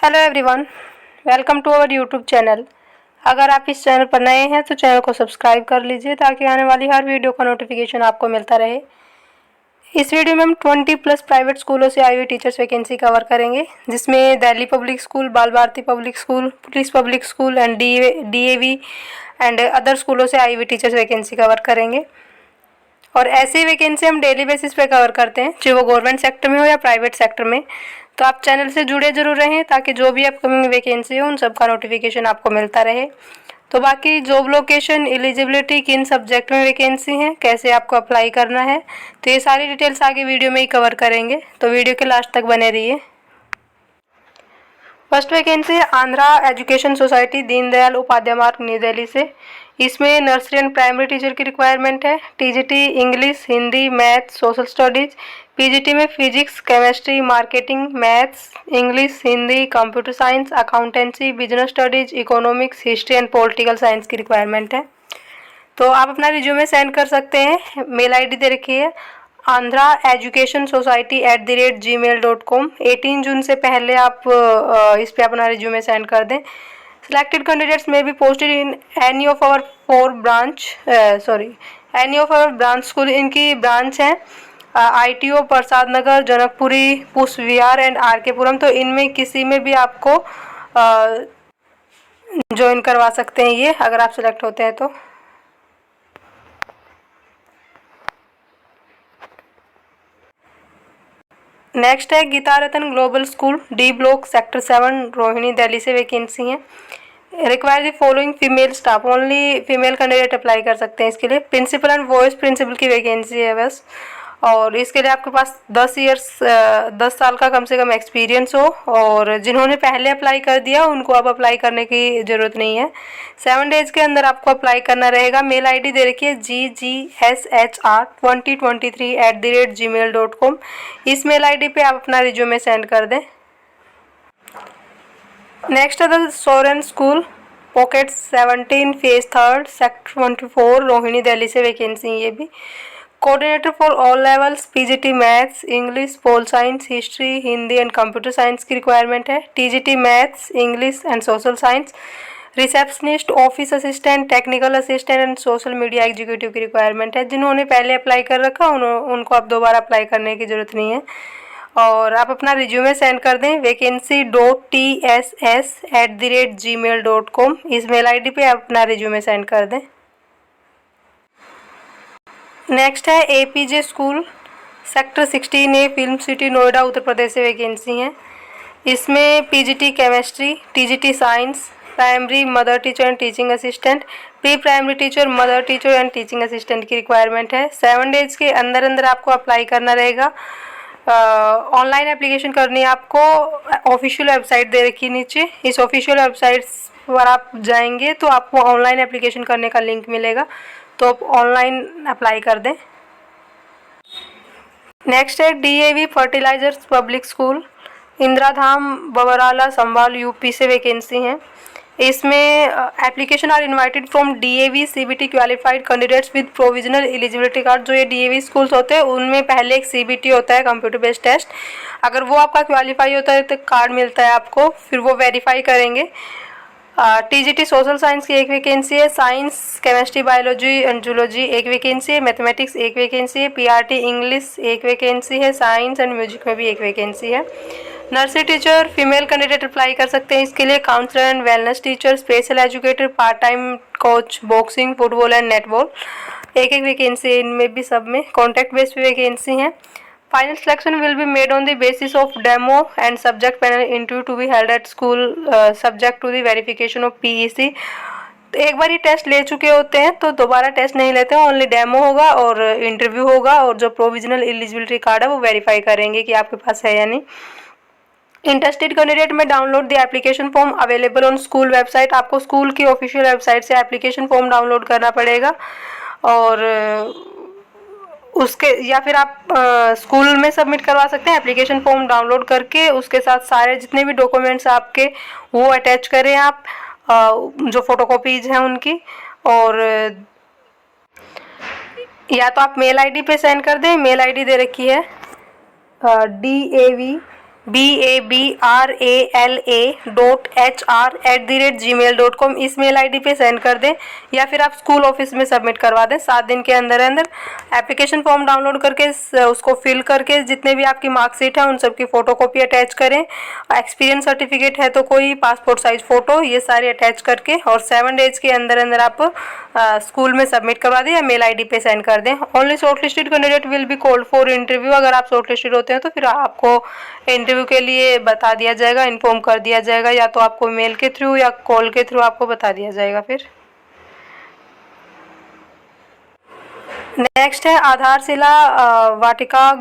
Hello everyone, welcome to our YouTube channel. अगर आप इस चैनल पर नए हैं तो चैनल को सब्सक्राइब कर लीजिए ताकि आने वाली हर वीडियो का नोटिफिकेशन आपको मिलता रहे। इस वीडियो में हम 20+ प्राइवेट स्कूलों से आई हुई टीचर्स वैकेंसी कवर करेंगे, जिसमें Delhi public school, Bal Bharati public school, police public school and DAV and other स्कूलों से आई हुई टीचर्स वैकेंसी कवर करेंगे। और ऐसी वैकेंसी हम डेली बेसिस पे कवर करते हैं, चाहे वो गवर्नमेंट सेक्टर में हो या प्राइवेट सेक्टर में। तो आप चैनल से जुड़े जरूर रहें ताकि जो भी अपकमिंग वैकेंसी हो उन सब का नोटिफिकेशन आपको मिलता रहे। तो बाकी जॉब लोकेशन, एलिजिबिलिटी, किन सब्जेक्ट में वैकेंसी है, कैसे आपको अप्लाई करना है, तो ये सारी डिटेल्स आगे वीडियो में ही कवर करेंगे। तो वीडियो के लास्ट तक बने रहिए। फर्स्ट वैकेंसी है Andhra education society, Deendayal Upadhyaya Marg, New Delhi से। इसमें नर्सरी एंड प्राइमरी टीचर की रिक्वायरमेंट है। TGT English, Hindi, math, social studies. PGT में physics, chemistry, marketing, maths, English, Hindi, computer science, accountancy, business studies, economics, history and political science की requirement है। तो आप अपना रिज्यूमे सेंड कर सकते हैं। मेल ID दे रखी है andhraeducationsociety@gmail.com। 18 जून से पहले आप इस पे अपना रिज्यूमे सेंड कर दें। Selected candidates may be posted in any of our any of our branch school। इनकी ब्रांच हैं ITO, प्रसाद नगर, जनकपुरी, पुष्प विहार एंड RK पुरम। तो इनमें किसी में भी आपको ज्वाइन करवा सकते हैं ये, अगर आप सिलेक्ट होते हैं तो। नेक्स्ट है Geeta Ratan global school, D block, sector 7, Rohini, Delhi से वैकेंसी है। Require the following female staff, only female candidate apply कर सकते हैं इसके लिए। प्रिंसिपल एंड वॉइस प्रिंसिपल की वैकेंसी है बस। और इसके लिए आपके पास 10 साल का कम से कम एक्सपीरियंस हो। और जिन्होंने पहले अप्लाई कर दिया उनको अब अप्लाई करने की ज़रूरत नहीं है। 7 डेज के अंदर आपको अप्लाई करना रहेगा। मेल ID दे रखी है ggshR2023@gmail.com। इस मेल ID पे आप अपना रिज्यूमे सेंड कर दें। नेक्स्ट है the Soren school, pocket 17, phase 3, sector 24, Rohini, Delhi से वैकेंसी ये भी। Coordinator for all levels, PGT maths, English, pol science, history, Hindi and computer science की रिक्वायरमेंट है। TGT maths, English and social science. Receptionist, office assistant, technical assistant and social media executive की requirement है। जिन्होंने पहले apply कर रखा उनको अब दोबारा अप्लाई करने की ज़रूरत नहीं है। और आप अपना रिज्यूमे सेंड कर दें vacancy.tss@gmail.com। इस मेल ID पे आप अपना रिज्यूमे सेंड कर दें। नेक्स्ट है APJ school, sector 16A, film city, Noida, Uttar Pradesh से वैकेंसी है। इसमें PGT chemistry, TGT science, primary mother teacher and teaching assistant, pre primary teacher, mother teacher and teaching assistant की रिक्वायरमेंट है। 7 डेज के अंदर अंदर आपको अप्लाई करना रहेगा। ऑनलाइन एप्लीकेशन करनी है आपको। ऑफिशियल वेबसाइट दे रखी है नीचे, इस ऑफिशियल वेबसाइट पर आप जाएंगे तो आपको ऑनलाइन एप्लीकेशन करने का लिंक मिलेगा, तो आप ऑनलाइन अप्लाई कर दें। नेक्स्ट है DAV fertilisers public school, Indira Dham, Babrala, Sambhal, UP से वैकेंसी है। इसमें application are invited from DAV CBT qualified candidates with provisional eligibility card. जो ये DAV स्कूल्स होते हैं उनमें पहले एक CBT होता है, कंप्यूटर बेस्ड टेस्ट। अगर वो आपका क्वालिफाई होता है तो कार्ड मिलता है आपको, फिर वो वेरीफाई करेंगे। TGT सोशल साइंस की एक वैकेंसी है। Science, chemistry, biology and zoology एक वैकेंसी है। मैथमेटिक्स एक वैकेंसी है। PRT इंग्लिश एक वैकेंसी है। साइंस एंड म्यूजिक में भी एक वैकेंसी है। Nursery teacher female candidate apply कर सकते हैं इसके लिए। Counsellor and wellness teacher, special educator, part time coach, boxing, football and netball एक वैकेंसी है। इनमें भी सब में कॉन्ट्रैक्ट बेस पे वैकेंसी है। Final selection will be made on the basis of demo and subject panel interview to be held at school, subject to the verification of PEC। तो एक बार ये टेस्ट ले चुके होते हैं तो दोबारा टेस्ट नहीं लेते हैं, ओनली डेमो होगा और इंटरव्यू होगा, और जो प्रोविजनल एलिजिबिलिटी कार्ड है वो वेरीफाई करेंगे कि आपके पास है या नहीं। इंटरेस्टेड कैंडिडेट में download the application form available on school website. आपको स्कूल की ऑफिशियल वेबसाइट से एप्लीकेशन फॉर्म डाउनलोड करना पड़ेगा, और उसके या फिर आप स्कूल में सबमिट करवा सकते हैं एप्लीकेशन फॉर्म डाउनलोड करके। उसके साथ सारे जितने भी डॉक्यूमेंट्स आपके वो अटैच करें आप, जो फोटोकॉपीज हैं उनकी। और या तो आप मेल ID पे सेंड कर दें। मेल ID दे रखी है DAV BABRALA.HR@gmail.com इस मेल आईडी पे सेंड कर दें, या फिर आप स्कूल ऑफिस में सबमिट करवा दें 7 दिन के अंदर अंदर। एप्लीकेशन फॉर्म डाउनलोड करके उसको फिल करके जितने भी आपकी मार्कशीट है उन सब की फ़ोटोकॉपी अटैच करें। एक्सपीरियंस सर्टिफिकेट है तो कोई, पासपोर्ट साइज फ़ोटो, ये सारे अटैच करके और 7 डेज के अंदर अंदर आप स्कूल में सबमिट करवा दें या मेल आईडी पे सेंड कर दें। Only shortlisted candidate will be called for interview. अगर आप शॉर्टलिस्टेड होते हैं तो फिर आपको इंटरव्यू के लिए बता दिया जाएगा, इन्फॉर्म कर दिया जाएगा, या तो आपको मेल के थ्रू या कॉल के थ्रू आपको बता दिया जाएगा। फिर नेक्स्ट है Aadharshila Vatika,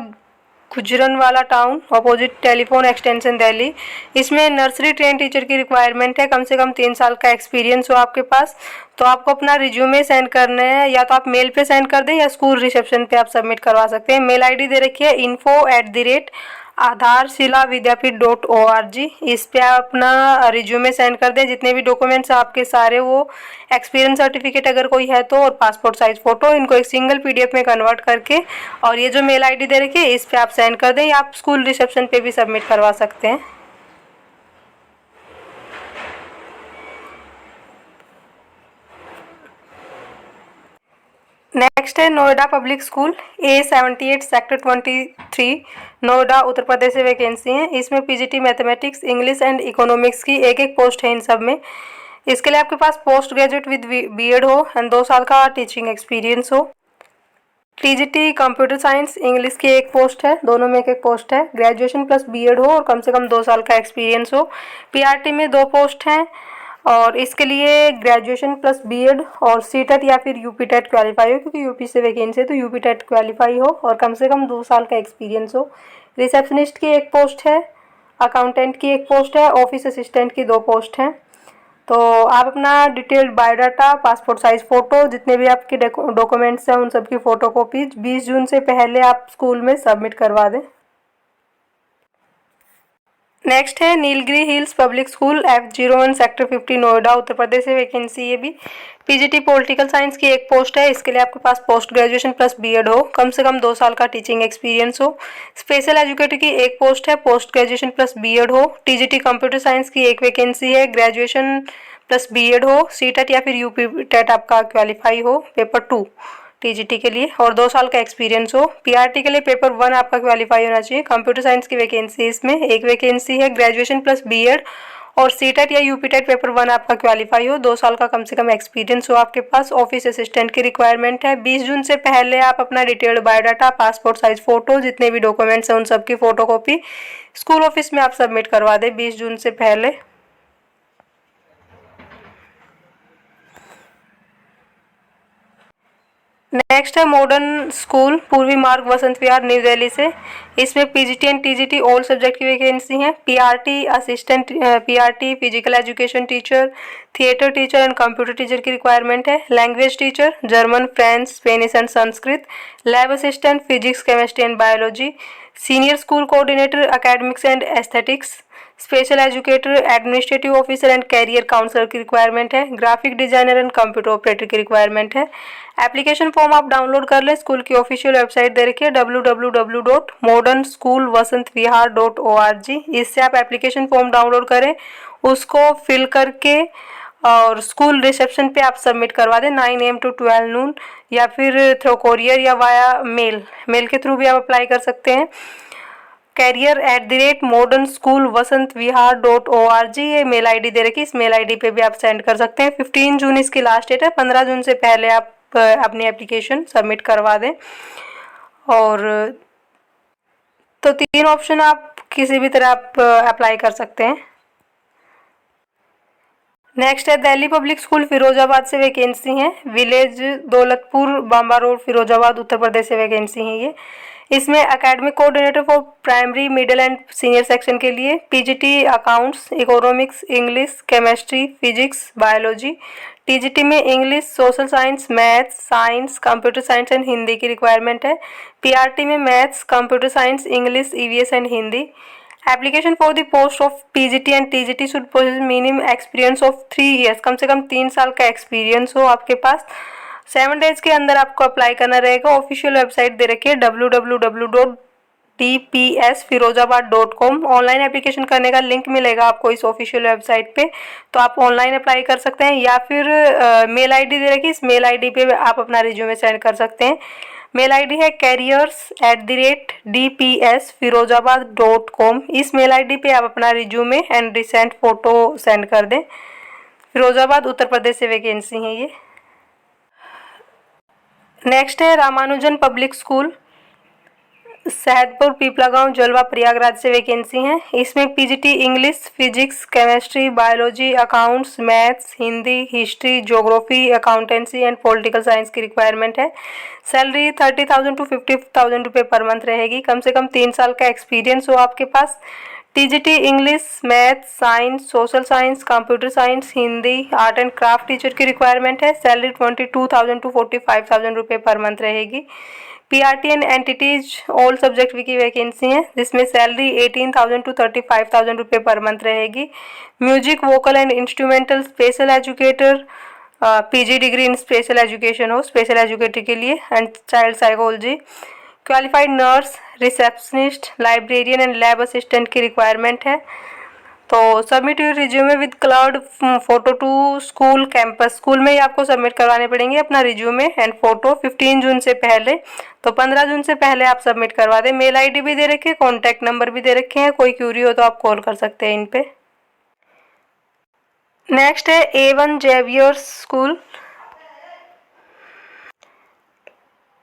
Gujranwala town, opposite telephone extension Delhi. इसमें नर्सरी ट्रेन टीचर की रिक्वायरमेंट है, कम से कम 3 साल का एक्सपीरियंस हो आपके पास। तो आपको अपना रिज्यूमे सेंड करना है, या तो आप मेल पे सेंड कर दें या स्कूल रिसेप्शन पे आप सबमिट करवा सकते हैं। मेल आईडी दे रखी है info@आधारशिलाविद्यापीठ.org। इस पे आप अपना रिज्यूमे सेंड कर दें, जितने भी डॉक्यूमेंट्स आपके सारे, वो एक्सपीरियंस सर्टिफिकेट अगर कोई है तो, और पासपोर्ट साइज फ़ोटो, इनको एक सिंगल पीडीएफ में कन्वर्ट करके, और ये जो मेल आईडी दे रखी है इस पे आप सेंड कर दें, या आप स्कूल रिसेप्शन पे भी सबमिट करवा सकते हैं। नेक्स्ट है Noida public school, A78 sector 23, Noida Uttar Pradesh से वैकेंसी है। इसमें PGT mathematics, English and economics की एक एक पोस्ट है इन सब में। इसके लिए आपके पास पोस्ट ग्रेजुएट विद बीएड हो एंड 2 साल का टीचिंग एक्सपीरियंस हो। टीजीटी कंप्यूटर साइंस इंग्लिश की एक पोस्ट है, दोनों में एक एक पोस्ट है। ग्रेजुएशन प्लस बीएड हो और कम से कम 2 साल का एक्सपीरियंस हो। पीआरटी में 2 पोस्ट हैं, और इसके लिए ग्रेजुएशन प्लस बीएड और सीटेट या फिर यूपी टेट क्वालिफाई हो, क्योंकि यूपी से वैकेंसी है तो यूपी टेट क्वालिफाई हो और कम से कम 2 साल का एक्सपीरियंस हो। रिसेप्शनिस्ट की एक पोस्ट है, अकाउंटेंट की एक पोस्ट है, ऑफिस असिस्टेंट की 2 पोस्ट हैं। तो आप अपना detailed biodata, passport size photo, जितने भी आपके डॉक्यूमेंट्स हैं उन सब की फ़ोटोकॉपी 20 जून से पहले आप स्कूल में सबमिट करवा दें। नेक्स्ट है Nilgiri hills public school, F01 sector 50, Noida Uttar Pradesh से वैकेंसी। ये भी पीजीटी पॉलिटिकल साइंस की एक पोस्ट है। इसके लिए आपके पास पोस्ट ग्रेजुएशन प्लस बीएड हो, कम से कम 2 साल का टीचिंग एक्सपीरियंस हो। स्पेशल एजुकेटर की एक पोस्ट है, पोस्ट ग्रेजुएशन प्लस बीएड हो। टीजीटी कंप्यूटर साइंस की एक वैकेंसी है, ग्रेजुएशन प्लस बीएड हो, सीटेट या फिर यूपी टेट आपका क्वालिफाई हो पेपर 2 टीजीटी के लिए, और 2 साल का एक्सपीरियंस हो। पीआरटी के लिए पेपर 1 आपका क्वालिफाई होना चाहिए। कंप्यूटर साइंस की वैकेंसी, इसमें एक वैकेंसी है, ग्रेजुएशन प्लस बीएड और सीटेट या यूपी टेट पेपर 1 आपका क्वालिफाई हो, 2 साल का कम से कम एक्सपीरियंस हो आपके पास। ऑफिस असिस्टेंट की रिक्वायरमेंट है। 20 जून से पहले आप अपना detailed biodata, passport size photo, जितने भी डॉक्यूमेंट्स हैं उन सब की फ़ोटोकॉपी स्कूल ऑफिस में आप सबमिट करवा दें 20 जून से पहले। नेक्स्ट है मॉडर्न स्कूल, पूर्वी मार्ग, वसंत विहार, न्यू दिल्ली से। इसमें PGT and TGT all subject की वैकेंसी है। PRT assistant, PRT physical education teacher, theatre teacher and computer teacher की रिक्वायरमेंट है। Language teacher German, French, Spanish and Sanskrit. Lab assistant physics, chemistry and biology. Senior school coordinator academics and aesthetics. Special educator, administrative officer and career counsellor की requirement है। Graphic designer and computer operator की requirement है। Application form आप download कर लें, school की official website दे रखी है www.modernschoolvasantVihar.org। इससे आप एप्लीकेशन फॉर्म डाउनलोड करें, उसको फिल करके और स्कूल रिसेप्शन पे आप सबमिट करवा दें 9 AM to 12 noon, या फिर थ्रू कोरियर या वाया मेल के थ्रू भी आप अप्लाई कर सकते हैं। career@modernschoolvasantVihar.org ये मेल आईडी दे रखी है, इस मेल आईडी पे भी आप सेंड कर सकते हैं। 15 जून इसकी लास्ट डेट है, 15 जून से पहले आप अपनी एप्लीकेशन सबमिट करवा दें। और तो 3 ऑप्शन आप किसी भी तरह आप अप्लाई कर सकते हैं। नेक्स्ट है दिल्ली पब्लिक स्कूल, फिरोजाबाद से वैकेंसी है। विलेज दौलतपुर, बांबा रोड, फिरोजाबाद उत्तर प्रदेश से वैकेंसी है ये। इसमें academic coordinator for primary, middle and senior section के लिए PGT accounts, economics, English, chemistry, physics, biology. TGT में English, social science, maths, science, computer science and Hindi की रिक्वायरमेंट है। पीआरटी में maths, computer science, English, EVS and Hindi. Application for the post of PGT and TGT should possess minimum experience of 3 years, कम से कम 3 साल का experience हो आपके पास। 7 days के अंदर आपको अप्लाई करना रहेगा। ऑफिशियल वेबसाइट दे रखी है www.pgt dpsfirozabad.com। ऑनलाइन एप्लीकेशन करने का लिंक मिलेगा आपको इस ऑफिशियल वेबसाइट पे, तो आप ऑनलाइन अप्लाई कर सकते हैं, या फिर मेल आईडी दे रखी, इस मेल आईडी पे आप अपना रिज्यूमे सेंड कर सकते हैं। मेल आईडी है careers@dpsfirozabad.com। इस मेल आईडी पे आप अपना resume and recent photo send कर दें। फिरोजाबाद उत्तर प्रदेश से वैकेंसी है ये। नेक्स्ट है रामानुजन पब्लिक स्कूल, सहदपुर, पीपला गांव, जलवा, प्रयागराज से वैकेंसी है। इसमें PGT English, physics, chemistry, biology, accounts, maths, Hindi, history, geography, accountancy and political science की रिक्वायरमेंट है। सैलरी 30,000 to 50,000 रुपये पर मंथ रहेगी। कम से कम 3 साल का एक्सपीरियंस हो आपके पास। TGT English, maths, science, social science, computer science, Hindi, art and craft teacher की रिक्वायरमेंट है। सैलरी 22,000 to 45,000 रुपये पर मंथ रहेगी। PRT and NTTs all subject की वैकेंसी है, जिसमें सैलरी 18,000 to 35,000 रुपये पर मंथ रहेगी। Music, vocal and instrumental special educator, PG degree in special education हो स्पेशल एजुकेटर के लिए, and child psychology. Qualified nurse, receptionist, librarian and lab assistant की रिक्वायरमेंट है। तो submit your resume with coloured photo to school campus. School में ही आपको submit करवाने पड़ेंगे अपना रिज्यूमे एंड फोटो 15 जून से पहले। तो 15 जून से पहले आप सबमिट करवा दें। मेल आईडी भी दे रखे हैं, कॉन्टैक्ट नंबर भी दे रखे हैं, कोई क्यूरी हो तो आप कॉल कर सकते हैं इन पे। नेक्स्ट है A1 जेवियर्स स्कूल।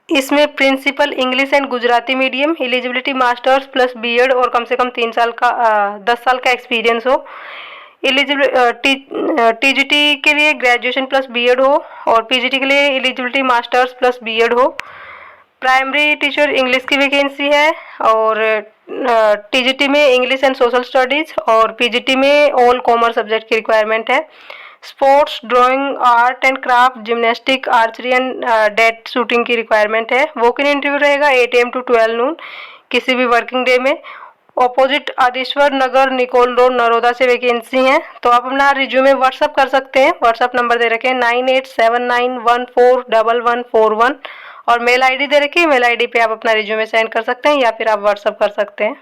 इसमें principal English and Gujarati medium, eligibility masters plus BEd और कम से कम 3 साल का 10 साल का एक्सपीरियंस हो। टीजीटी के लिए ग्रेजुएशन प्लस बीएड हो, और पीजीटी के लिए एलिजिबिलिटी मास्टर्स प्लस बीएड हो। प्राइमरी टीचर इंग्लिश की वैकेंसी है, और टीजीटी में इंग्लिश एंड सोशल स्टडीज, और पीजीटी में ऑल कॉमर्स सब्जेक्ट की रिक्वायरमेंट है। Sports, drawing, art and craft, gymnastic, archery and डेट शूटिंग की रिक्वायरमेंट है। वॉक इन इंटरव्यू रहेगा 8 AM to 12 noon किसी भी वर्किंग डे में। ऑपोजिट आदिश्वर नगर, निकोल रोड, नरोदा से वैकेंसी है। तो आप अपना रिज्यूमे व्हाट्सअप कर सकते हैं। व्हाट्सअप नंबर दे रखे हैं 9879141141, और मेल आईडी दे रखी है, मेल आईडी पे आप अपना रिज्यूमे सेंड कर सकते हैं, या फिर आप व्हाट्सअप कर सकते हैं।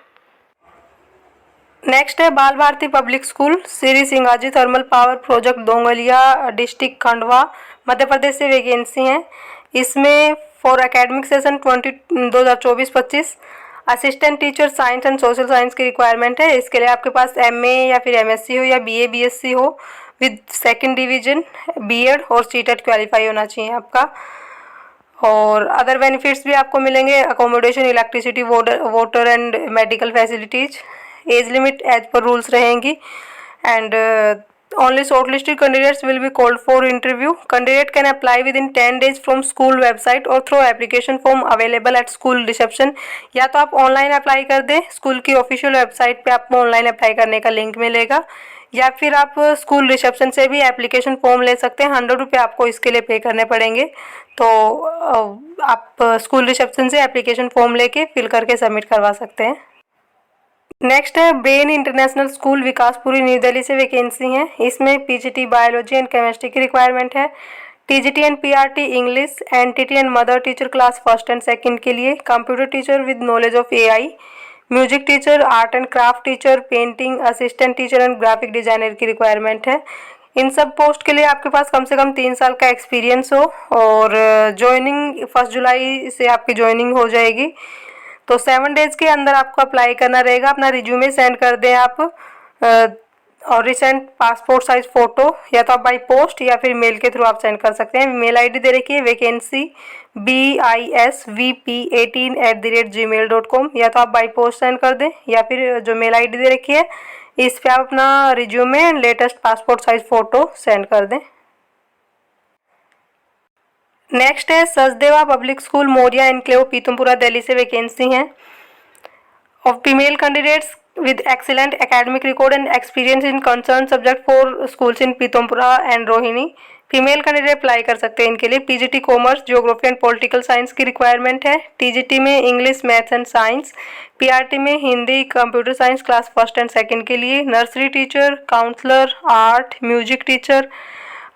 नेक्स्ट है Bal Bharati public school, Shri Singaji thermal power project, Dongaliya, district Khandwa, Madhya Pradesh से वैकेंसी है। इसमें for academic session 2024-25 assistant teacher science and social science की रिक्वायरमेंट है। इसके लिए आपके पास एमए या फिर एमएससी हो, या बीए बीएससी हो विद सेकंड डिवीजन, बीएड और सीटेट क्वालिफाई होना चाहिए आपका। और अदर बेनिफिट्स भी आपको मिलेंगे, accommodation, electricity, water and medical facilities. Age limit as per rules रहेंगी, and only shortlisted candidates will be called for interview. Candidate can apply within 10 days from school website or through application form available at school reception। या तो आप online apply कर दें, school की official website पे आपको online apply करने का लिंक मिलेगा, या फिर आप स्कूल रिसेप्शन से भी एप्लीकेशन फॉर्म ले सकते हैं। 100 रुपये आपको इसके लिए पे करने पड़ेंगे। तो आप स्कूल रिसेप्शन से एप्लीकेशन फॉर्म लेके फिल करके सबमिट करवा सकते हैं। नेक्स्ट है brain international school, Vikaspuri, new Delhi से वैकेंसी है। इसमें पीजीटी बायोलॉजी एंड केमिस्ट्री की रिक्वायरमेंट है। TGT and PRT English, NTT and mother teacher class 1st and 2nd के लिए। Computer teacher with knowledge of AI, music teacher, art and craft teacher, painting assistant teacher and graphic designer की requirement है। इन सब post के लिए आपके पास कम से कम 3 साल का एक्सपीरियंस हो, और ज्वाइनिंग 1 जुलाई से आपकी ज्वाइनिंग हो जाएगी। तो 7 डेज के अंदर आपको अप्लाई करना रहेगा। अपना रिज्यूमे सेंड कर दें आप, और रिसेंट पासपोर्ट साइज फ़ोटो, या तो आप बाई पोस्ट या फिर मेल के थ्रू आप सेंड कर सकते हैं। मेल आईडी दे रखी है वैकेंसी bisvp18@gmail.com, या तो आप बाई पोस्ट सेंड कर दें, या फिर जो मेल आईडी दे रखी है इस पर आप अपना resume and latest passport size photo send कर दें। नेक्स्ट है Sachdeva public school, Maurya enclave, Pitampura, Delhi से वैकेंसी है। Of female candidates with excellent academic record and experience in concern subject for schools in Pitampura and Rohini. Female candidate apply कर सकते हैं इनके लिए। PGT commerce, geography and political science की रिक्वायरमेंट है। टीजीटी में English, maths and science. PRT में Hindi, computer science class 1st and 2nd के लिए। Nursery teacher, counsellor, art, music teacher,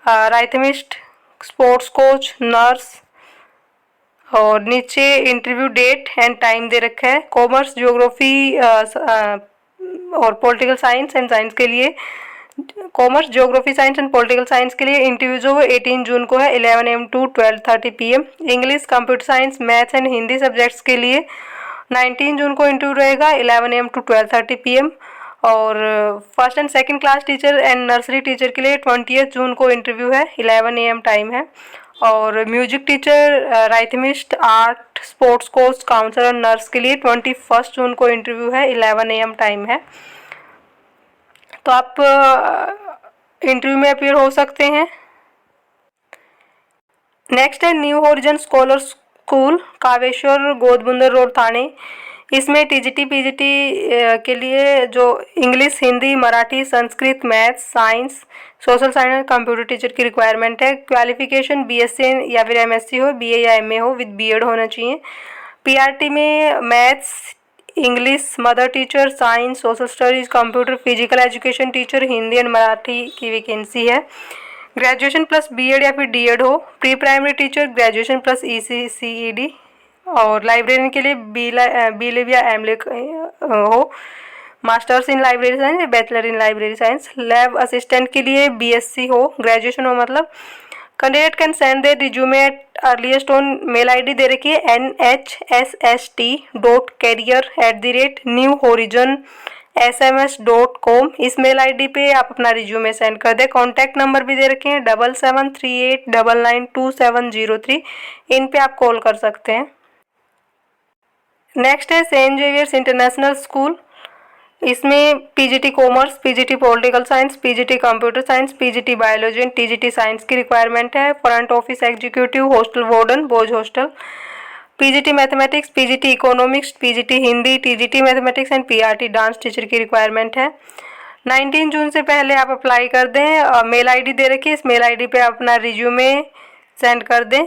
rhythmist, sports coach, nurse, और नीचे इंटरव्यू डेट एंड टाइम दे रखा है। कॉमर्स, ज्योग्राफी और पॉलिटिकल साइंस एंड साइंस के लिए, commerce, geography, science and political science के लिए इंटरव्यू जो है 18 जून को है 11 AM to 12:30 PM। English, computer science, maths and Hindi subjects के लिए 19 जून को इंटरव्यू रहेगा 11 AM to 12:30 PM। और first and second class teacher and nursery teacher के लिए 20 जून को इंटरव्यू है, 11 AM टाइम है। और music teacher, rhythmist, art, sports coach, counsellor, nurse के लिए 21 जून को इंटरव्यू है, 11 AM टाइम है। तो आप इंटरव्यू में अपीयर हो सकते हैं। नेक्स्ट है new horizon scholar school, Kaveshwar, Ghodbunder road, Thane. इसमें टीजीटी पीजीटी के लिए जो English, Hindi, Marathi, Sanskrit, maths, science, social science, computer teacher की रिक्वायरमेंट है। क्वालिफिकेशन बीएससी या फिर एमएससी हो, बीए या एमए हो विद बीएड होना चाहिए। पीआरटी में maths, English, mother teacher, science, social studies, computer, physical education teacher, Hindi and Marathi की वैकेंसी है। ग्रेजुएशन प्लस बीएड या फिर डीएड हो। Pre primary teacher, graduation plus ECCED। और लाइब्रेरियन के लिए बी.लिव या एमलिक हो। मास्टर्स इन लाइब्रेरी साइंस या bachelor in library science. Lab assistant के लिए BSc हो, ग्रेजुएशन हो मतलब। Candidate can send their resume at earliest on mail ID दे रखी है nhsst.career@newhorizonsms.com। इस मेल आईडी पे आप अपना रिज्यूमे सेंड कर दें। कॉन्टैक्ट नंबर भी दे रखे हैं 7738992703। इन पे आप कॉल कर सकते हैं। नेक्स्ट है सेंट जेवियर्स इंटरनेशनल स्कूल। इसमें PGT commerce, PGT political science, PGT computer science, PGT biology and TGT science की रिक्वायरमेंट है। Front office executive, hostel warden, boys hostel. PGT mathematics, PGT economics, PGT Hindi, TGT mathematics and PRT dance teacher की requirement है। 19 जून से पहले आप apply कर दें। Mail ID दे रखी है, इस मेल आईडी पे आप अपना रिज्यूमे सेंड कर दें।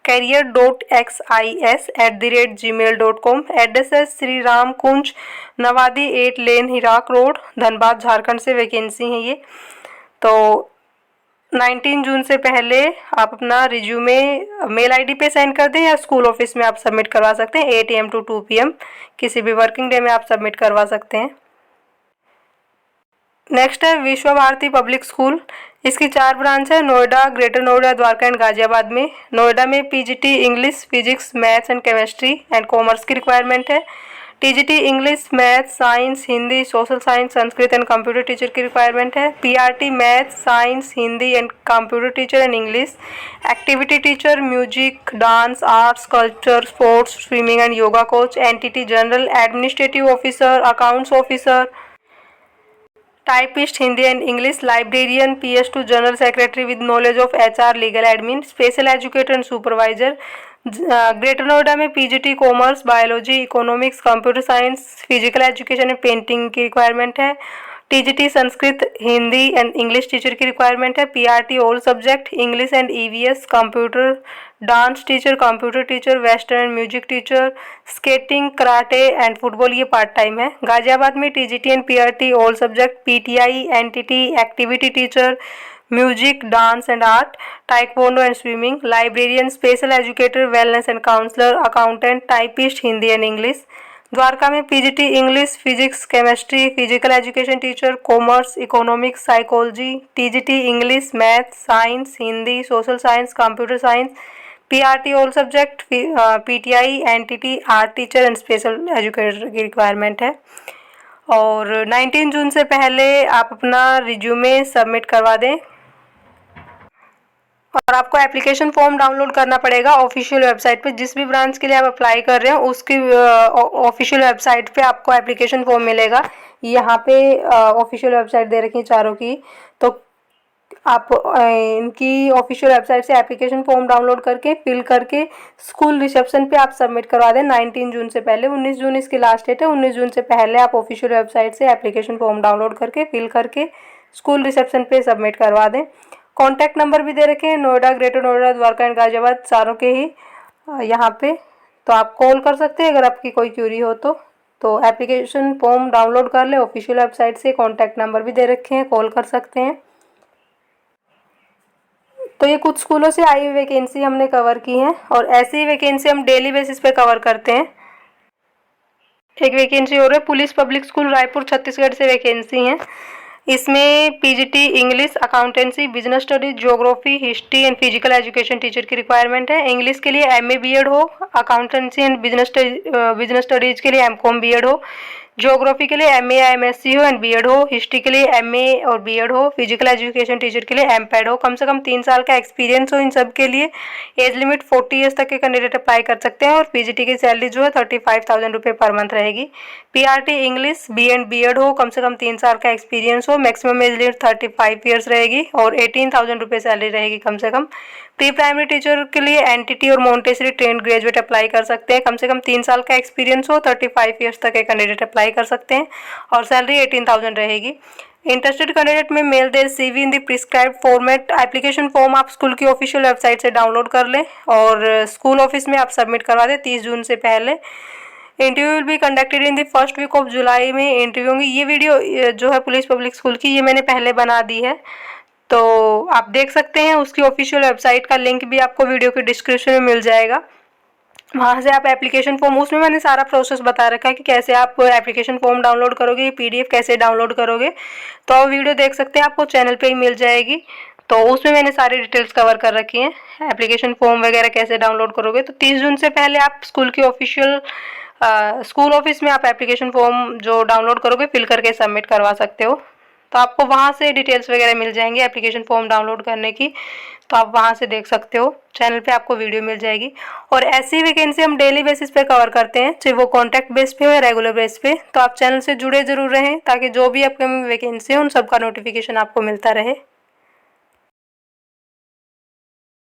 career.xis@gmail.com। एड्रेस है श्री राम कुंज, नवादी 8 लेन, हिराक रोड, धनबाद, झारखंड से वैकेंसी है ये। तो 19 जून से पहले आप अपना रिज्यूमे मेल आईडी पे सेंड कर दें या स्कूल ऑफिस में आप सबमिट करवा सकते हैं 8 AM to 2 PM। किसी भी वर्किंग डे में आप सबमिट करवा सकते हैं। नेक्स्ट है विश्व भारती पब्लिक स्कूल। इसकी 4 ब्रांच है, नोएडा, ग्रेटर नोएडा, द्वारका एंड गाजियाबाद में। नोएडा में PGT English, physics, maths and chemistry and commerce की रिक्वायरमेंट है। TGT English, maths, science, Hindi, social science, Sanskrit and computer teacher की रिक्वायरमेंट है। PRT maths, science, Hindi and computer teacher and English. Activity teacher, music, dance, arts, culture, sports, swimming and yoga coach. Entity general, administrative officer, accounts officer, typist, Hindi and English. Librarian, PS2 general secretary with knowledge of HR, legal admin. Special educator and supervisor. Greater Noida में PGT commerce, biology, economics, computer science, physical education and painting की requirement है। TGT Sanskrit, Hindi and English teacher की requirement है। PRT all subject, English and EVS, computer, dance teacher, computer teacher, western and music teacher, skating, karate and football ये part time है। गाजियाबाद में TGT and PRT all subject, PTI, NTT, activity teacher, music, dance and art, taekwondo and swimming. Librarian, special educator, wellness and counsellor, accountant, typist, Hindi and English. Dwarka में PGT English, physics, chemistry, physical education teacher, commerce, economics, psychology, TGT English, maths, science, Hindi, social science, computer science, PRT all subject, PTI, NTT, art teacher and special educator की requirement है। और 19 जून से पहले आप अपना resume submit करवा दें। और आपको एप्लीकेशन फॉर्म डाउनलोड करना पड़ेगा ऑफिशियल वेबसाइट पे। जिस भी ब्रांच के लिए आप अप्लाई कर रहे हैं उसकी ऑफिशियल वेबसाइट पे आपको एप्लीकेशन फॉर्म मिलेगा। यहाँ पे ऑफिशियल वेबसाइट दे रखी है चारों की, तो आप इनकी ऑफिशियल वेबसाइट से एप्लीकेशन फॉर्म डाउनलोड करके फिल करके स्कूल रिसेप्शन पे आप सबमिट करवा दें 19 जून से पहले। 19 जून इसकी लास्ट डेट है। 19 जून से पहले आप ऑफिशियल वेबसाइट से एप्लीकेशन फॉर्म डाउनलोड करके फिल करके स्कूल रिसेप्शन पे सबमिट करवा दें। कॉन्टैक्ट नंबर भी दे रखे हैं नोएडा, ग्रेटर नोएडा, द्वारका एंड गाजियाबाद चारों के ही यहाँ पे, तो आप कॉल कर सकते हैं अगर आपकी कोई क्यूरी हो तो एप्लीकेशन फॉर्म डाउनलोड कर ले ऑफिशियल वेबसाइट से। कॉन्टैक्ट नंबर भी दे रखे हैं, कॉल कर सकते हैं। तो ये कुछ स्कूलों से आई हुई वैकेंसी हमने कवर की हैं और ऐसी ही वैकेंसी हम डेली बेसिस पे कवर करते हैं। एक वैकेंसी और है, police public school Raipur Chhattisgarh से वैकेंसी है। इसमें PGT English, accountancy, business studies, geography, history and physical education teacher की रिक्वायरमेंट है। इंग्लिश के लिए एमए बीएड हो, अकाउंटेंसी एंड बिजनेस स्टडीज के लिए एमकॉम बीएड हो, ज्योग्राफी के लिए एमए या एमएससी हो एंड बीएड हो, हिस्ट्री के लिए एमए और बीएड हो, फिजिकल एजुकेशन टीचर के लिए एमपैड हो। कम से कम 3 साल का एक्सपीरियंस हो इन सब के लिए। एज लिमिट 40 ईयर्स तक के कैंडिडेट अप्लाई कर सकते हैं और पीजीटी की सैलरी जो है 35,000 रुपये पर मंथ रहेगी। PRT English, B and BEd हो, कम से कम 3 साल का एक्सपीरियंस हो, मैक्सिमम एज लिमिट 35 ईयर्स रहेगी और 18,000 रुपये सैलरी रहेगी कम से कम। प्री प्राइमरी टीचर के लिए एनटीटी और मोंटेसरी ट्रेंड ग्रेजुएट अप्लाई कर सकते हैं। कम से कम 3 साल का एक्सपीरियंस हो, 35 ईयर्स तक के कैंडिडेट अप्लाई कर सकते हैं और सैलरी 18,000 रहेगी। Interested candidate may mail their CV in the prescribed format. Application form आप स्कूल की ऑफिशियल वेबसाइट से डाउनलोड कर लें और स्कूल ऑफिस में आप सबमिट करवा दें 30 जून से पहले। Interview will be conducted in the first week of July में इंटरव्यू होंगी। ये वीडियो जो है पुलिस पब्लिक स्कूल की, ये मैंने पहले बना दी है, तो आप देख सकते हैं। उसकी ऑफिशियल वेबसाइट का लिंक भी आपको वीडियो के डिस्क्रिप्शन में मिल जाएगा। वहाँ से आप एप्लीकेशन फॉर्म, उसमें मैंने सारा प्रोसेस बता रखा है कि कैसे आप एप्लीकेशन फॉर्म डाउनलोड करोगे, ये पीडीएफ कैसे डाउनलोड करोगे, तो आप वीडियो देख सकते हैं, आपको चैनल पे ही मिल जाएगी। तो उसमें मैंने सारी डिटेल्स कवर कर रखी हैं। एप्लीकेशन फॉर्म वगैरह कैसे डाउनलोड करोगे, तो 30 जून से पहले आप स्कूल की ऑफिशियल स्कूल ऑफिस में आप एप्लीकेशन फॉर्म जो डाउनलोड करोगे फिल करके सबमिट करवा सकते हो। तो आपको वहाँ से डिटेल्स वगैरह मिल जाएंगी एप्लीकेशन फॉर्म डाउनलोड करने की, तो आप वहाँ से देख सकते हो। चैनल पे आपको वीडियो मिल जाएगी। और ऐसी वैकेंसी हम डेली बेसिस पे कवर करते हैं, चाहे वो कॉन्ट्रैक्ट बेस पे हो या रेगुलर बेस पे। तो आप चैनल से जुड़े ज़रूर रहें ताकि जो भी अपकमिंग वैकेंसी है उन सबका नोटिफिकेशन आपको मिलता रहे।